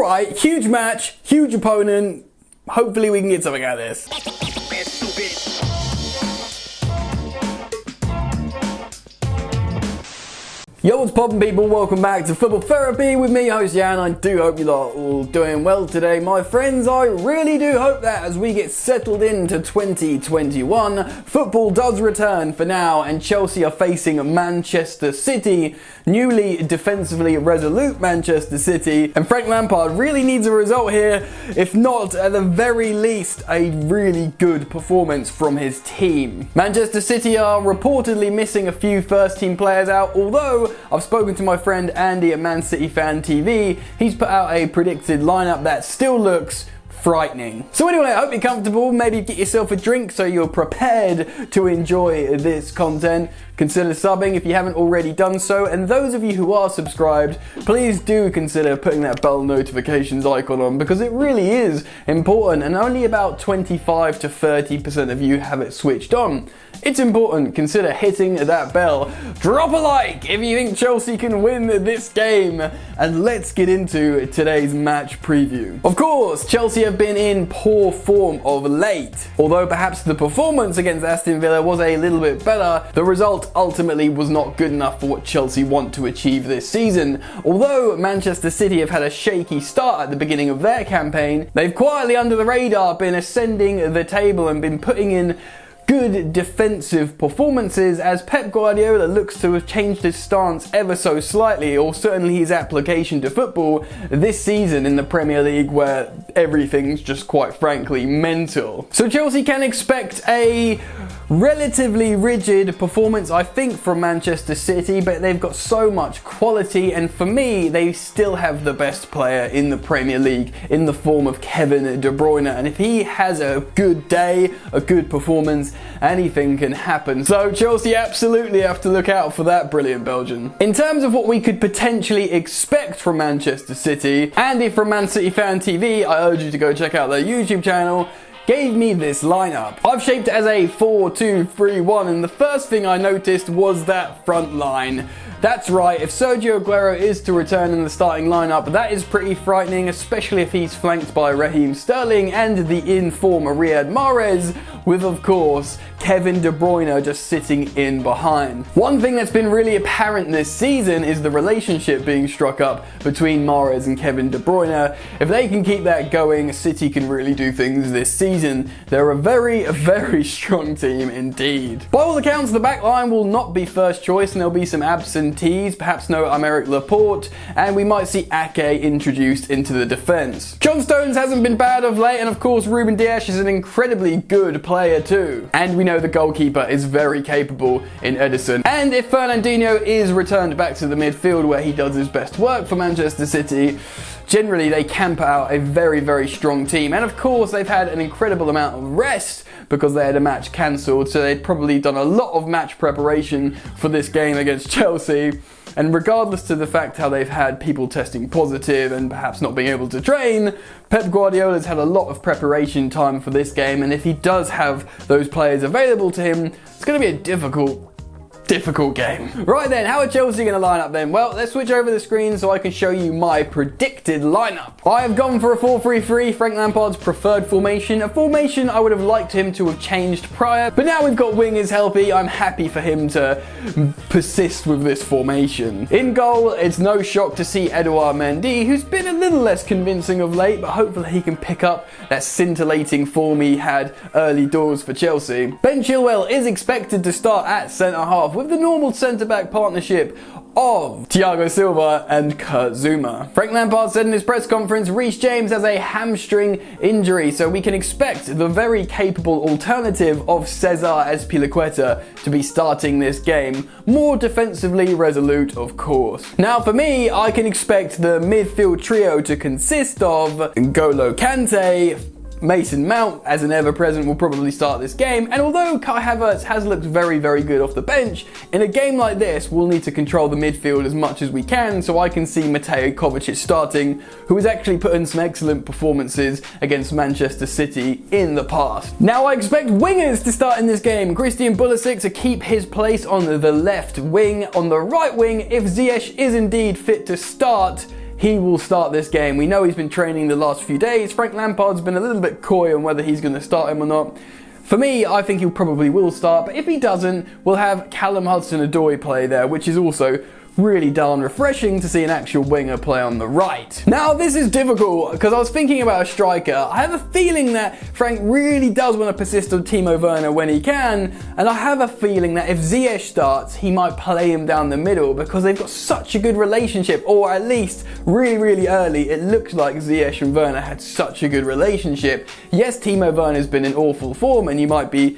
Alright, huge match, huge opponent. Hopefully we can get something out of this. Yo, what's poppin' people? Welcome back to Football Therapy with me, host Jan. I do hope you lot are all doing well today, my friends. I really do hope that as we get settled into 2021, football does return for now and Chelsea are facing Manchester City, newly defensively resolute Manchester City, and Frank Lampard really needs a result here, if not, at the very least, a really good performance from his team. Manchester City are reportedly missing a few first-team players out, although I've spoken to my friend Andy at Man City Fan TV. He's put out a predicted lineup that still looks frightening. So anyway, I hope you're comfortable. Maybe get yourself a drink so you're prepared to enjoy this content. Consider subbing if you haven't already done so, and those of you who are subscribed, please do consider putting that bell notifications icon on because it really is important, and only about 25 to 30% of you have it switched on. It's important. Consider hitting that bell. Drop a like if you think Chelsea can win this game. And let's get into today's match preview. Of course, Chelsea have been in poor form of late. Although perhaps the performance against Aston Villa was a little bit better, the result ultimately was not good enough for what Chelsea want to achieve this season. Although Manchester City have had a shaky start at the beginning of their campaign, they've quietly under the radar been ascending the table and been putting in good defensive performances as Pep Guardiola looks to have changed his stance ever so slightly, or certainly his application to football this season in the Premier League, where everything's just quite frankly mental. So Chelsea can expect a relatively rigid performance, I think, from Manchester City, but they've got so much quality, and for me, they still have the best player in the Premier League in the form of Kevin De Bruyne, and if he has a good day, a good performance, anything can happen. So Chelsea absolutely have to look out for that brilliant Belgian. In terms of what we could potentially expect from Manchester City, Andy from Man City Fan TV, I urge you to go check out their YouTube channel, gave me this lineup. I've shaped it as a 4-2-3-1, and the first thing I noticed was that front line. That's right, if Sergio Aguero is to return in the starting lineup, that is pretty frightening, especially if he's flanked by Raheem Sterling and the in-form Riyad Mahrez, with, of course, Kevin De Bruyne just sitting in behind. One thing that's been really apparent this season is the relationship being struck up between Mahrez and Kevin De Bruyne. If they can keep that going, City can really do things this season. They're a very, very strong team indeed. By all accounts, the back line will not be first choice, and there'll be some absentees, perhaps no Aymeric Laporte, and we might see Ake introduced into the defence. John Stones hasn't been bad of late, and of course Ruben Dias is an incredibly good player too. And we know the goalkeeper is very capable in Edison. And if Fernandinho is returned back to the midfield where he does his best work for Manchester City, generally they can put out a very, very strong team. And of course they've had an incredible amount of rest because they had a match cancelled, so they'd probably done a lot of match preparation for this game against Chelsea. And regardless to the fact how they've had people testing positive and perhaps not being able to train, Pep Guardiola's had a lot of preparation time for this game, and if he does have those players available to him, it's going to be a difficult game. Right then, how are Chelsea going to line up then? Well, let's switch over the screen so I can show you my predicted lineup. I have gone for a 4-3-3, Frank Lampard's preferred formation, a formation I would have liked him to have changed prior, but now we've got wingers healthy, I'm happy for him to persist with this formation. In goal, it's no shock to see Edouard Mendy, who's been a little less convincing of late, but hopefully he can pick up that scintillating form he had early doors for Chelsea. Ben Chilwell is expected to start at centre-half with the normal centre-back partnership of Thiago Silva and Kurt Zouma. Frank Lampard said in his press conference Reece James has a hamstring injury, so we can expect the very capable alternative of Cesar Azpilicueta to be starting this game, more defensively resolute of course. Now for me, I can expect the midfield trio to consist of N'Golo Kante, Mason Mount as an ever-present will probably start this game, and although Kai Havertz has looked very, very good off the bench, in a game like this we'll need to control the midfield as much as we can, so I can see Mateo Kovacic starting, who has actually put in some excellent performances against Manchester City in the past. Now I expect wingers to start in this game. Christian Pulisic to keep his place on the left wing. On the right wing, if Ziyech is indeed fit to start, he will start this game. We know he's been training the last few days. Frank Lampard's been a little bit coy on whether he's going to start him or not. For me, I think he probably will start, but if he doesn't, we'll have Callum Hudson-Odoi play there, which is also really darn refreshing to see an actual winger play on the right. Now, this is difficult because I was thinking about a striker. I have a feeling that Frank really does want to persist on Timo Werner when he can, and I have a feeling that if Ziyech starts, he might play him down the middle because they've got such a good relationship, or at least really early, it looks like Ziyech and Werner had such a good relationship. Yes, Timo Werner's been in awful form, and you might be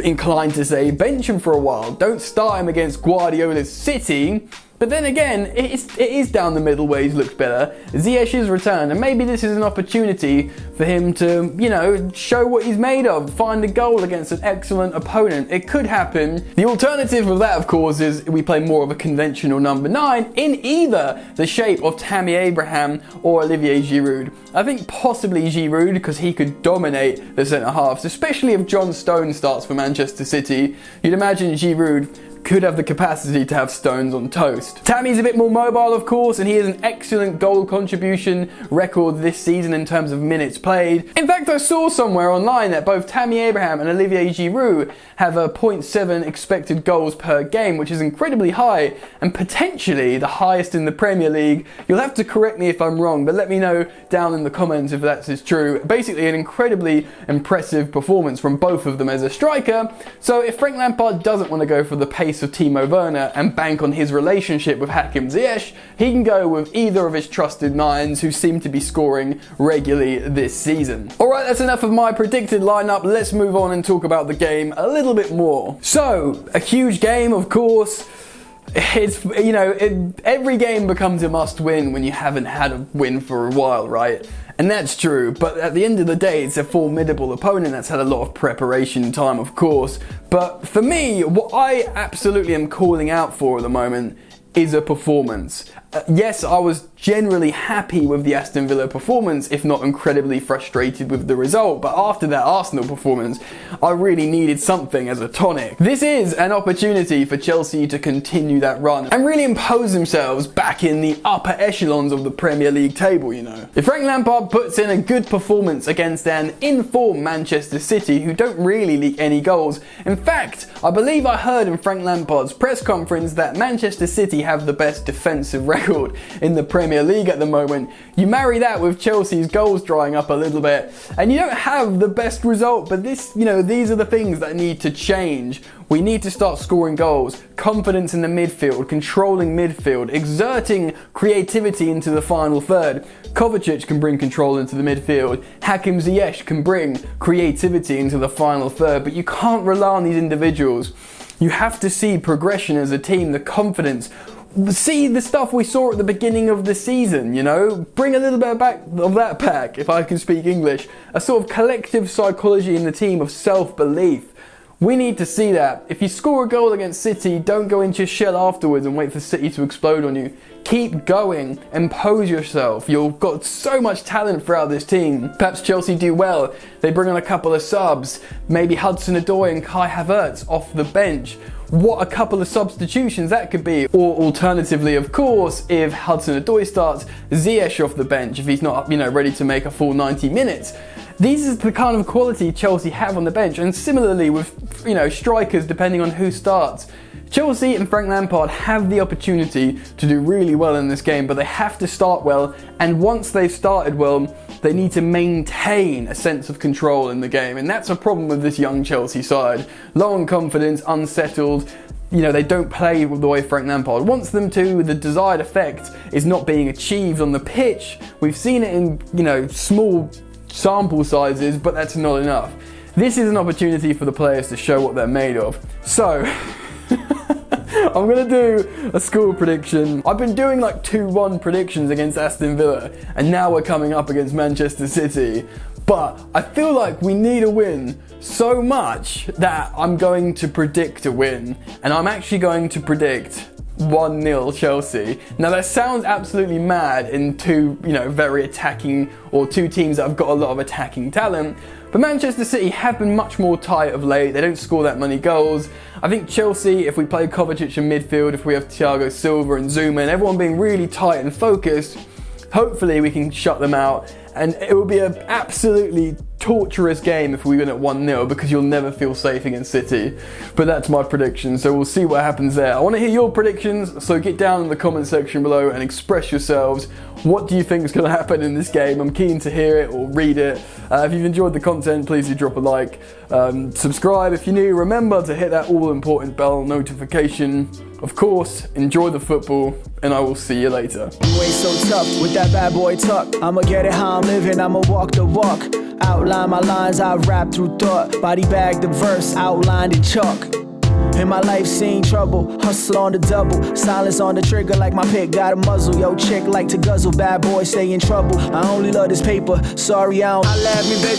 inclined to say bench him for a while. Don't start him against Guardiola's City. But then again, it is down the middle where he's looked better. Ziyech is returned, and maybe this is an opportunity for him to, you know, show what he's made of, find a goal against an excellent opponent. It could happen. The alternative of that, of course, is we play more of a conventional number 9 in either the shape of Tammy Abraham or Olivier Giroud. I think possibly Giroud because he could dominate the centre halves, especially if John Stones starts for Manchester City. You'd imagine Giroud could have the capacity to have Stones on toast. Tammy's a bit more mobile, of course, and he has an excellent goal contribution record this season in terms of minutes played. In fact, I saw somewhere online that both Tammy Abraham and Olivier Giroud have a 0.7 expected goals per game, which is incredibly high and potentially the highest in the Premier League. You'll have to correct me if I'm wrong, but let me know down in the comments if that is true. Basically, an incredibly impressive performance from both of them as a striker. So if Frank Lampard doesn't want to go for the pace of Timo Werner and bank on his relationship with Hakim Ziyech, he can go with either of his trusted 9s who seem to be scoring regularly this season. Alright, that's enough of my predicted lineup. Let's move on and talk about the game a little bit more. So, a huge game, of course. It's, you know, every game becomes a must win when you haven't had a win for a while, right? And that's true, but at the end of the day, it's a formidable opponent that's had a lot of preparation time, of course. But for me, what I absolutely am calling out for at the moment is a performance. Yes, I was generally happy with the Aston Villa performance, if not incredibly frustrated with the result, but after that Arsenal performance, I really needed something as a tonic. This is an opportunity for Chelsea to continue that run and really impose themselves back in the upper echelons of the Premier League table, you know. If Frank Lampard puts in a good performance against an in-form Manchester City who don't really leak any goals, in fact, I believe I heard in Frank Lampard's press conference that Manchester City have the best defensive record in the Premier League at the moment. You marry that with Chelsea's goals drying up a little bit, and you don't have the best result, but this, you know, these are the things that need to change. We need to start scoring goals, confidence in the midfield, controlling midfield, exerting creativity into the final third. Kovacic can bring control into the midfield. Hakim Ziyech can bring creativity into the final third, but you can't rely on these individuals. You have to see progression as a team, the confidence. See the stuff we saw at the beginning of the season, you know? Bring a little bit back of that back, if I can speak English. A sort of collective psychology in the team of self-belief. We need to see that. If you score a goal against City, don't go into your shell afterwards and wait for City to explode on you. Keep going, impose yourself. You've got so much talent throughout this team. Perhaps Chelsea do well. They bring on a couple of subs, maybe Hudson-Odoi and Kai Havertz off the bench. What a couple of substitutions that could be. Or alternatively, of course, if Hudson-Odoi starts, Ziyech off the bench if he's not, you know, ready to make a full 90 minutes. These is the kind of quality Chelsea have on the bench, and similarly with, you know, strikers depending on who starts. Chelsea and Frank Lampard have the opportunity to do really well in this game, but they have to start well, and once they've started well, they need to maintain a sense of control in the game, and that's a problem with this young Chelsea side. Low on confidence, unsettled. You know, they don't play the way Frank Lampard wants them to. The desired effect is not being achieved on the pitch. We've seen it in, you know, small sample sizes, but that's not enough. This is an opportunity for the players to show what they're made of. So, I'm going to do a score prediction. I've been doing like 2-1 predictions against Aston Villa, and now we're coming up against Manchester City. But I feel like we need a win so much that I'm going to predict a win, and I'm actually going to predict 1-0 Chelsea. Now that sounds absolutely mad in two, you know, very attacking, or two teams that have got a lot of attacking talent, but Manchester City have been much more tight of late. They don't score that many goals. I think Chelsea, if we play Kovacic in midfield, if we have Thiago Silva and Zuma and everyone being really tight and focused, Hopefully we can shut them out, and it will be an absolutely torturous game if we win at 1-0, because you'll never feel safe against City. But that's my prediction, so we'll see what happens there. I want to hear your predictions, so get down in the comment section below and express yourselves. What do you think is going to happen in this game? I'm keen to hear it or read it. If you've enjoyed the content, please do drop a like. Subscribe if you're new. Remember to hit that all-important bell notification. Of course, enjoy the football, and I will see you later. You ain't so tough with that bad boy tuck. I'ma get it how I'm living, I'ma walk the walk. Outline my lines, I rap through thought. Body bag the verse, outlined in chalk. In my life seen trouble, hustle on the double. Silence on the trigger like my pick got a muzzle. Yo chick like to guzzle, bad boy stay in trouble. I only love this paper, sorry I don't. I laugh me, baby.